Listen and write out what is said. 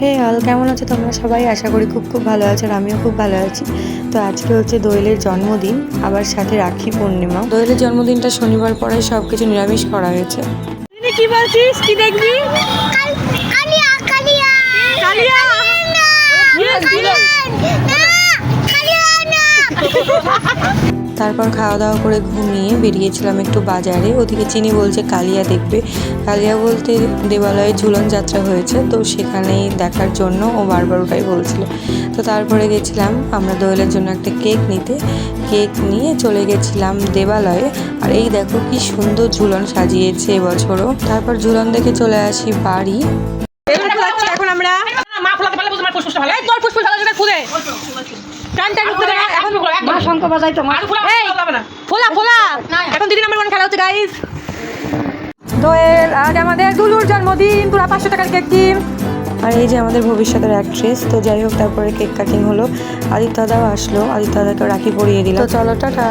হে all, কেমন আছো তোমরা সবাই? আশা করি খুব খুব ভালো আছো, আর আমিও খুব ভালো আছি। তো আজকে হচ্ছে দোয়েলের জন্মদিন, আবার সাথে রাখি পূর্ণিমা। দোয়েলের জন্মদিনটা শনিবার পরে সব কিছু নিরামিষ করা হয়েছে। কি বলছিস? কি দেখবি? তারপর খাওয়া দাওয়া করে ঘুমিয়ে বেরিয়েছিলাম একটু বাজারে। ওদিকে চিনি বলছে কালিয়া দেখবে। কালিয়া বলতে দেবালয়ে ঝুলন যাত্রা হয়েছে, তো সেখানেই দেখার জন্য ও বারবার ওটাই বলছিল। তো তারপরে গেছিলাম আমরা দোয়েলের জন্য একটা কেক নিতে। কেক নিয়ে চলে গেছিলাম দেবালয়ে। আর এই দেখো কি সুন্দর ঝুলন সাজিয়েছে এবছরও। তারপর ঝুলন দেখে চলে আসি বাড়ি। এখন আমরা মা ফোলাতে পারলে তোমার ফুসফুস ভালো। এই তোর ফুসফুস ভালো করে ফুলে টানটা ঢুকতে দে। এখন মা শঙ্খ বাজাই তো মা ফোলা না। ফোলা এখন দিদি নাম্বার 1 খেলা হচ্ছে গাইস। দোয়েল, আজ আমাদের দুলুর জন্মদিন। পুরো 500 টাকার কেক কিন। আর এই যে আমাদের ভবিষ্যতের অ্যাক্ট্রেস। তো যাই হোক, তারপরে কেক কাটিং হলো। আদিত্য দাদাও আসলো, আদিত্য দাদাকে রাখি পরিয়ে দিল। তো চলো, টাটা।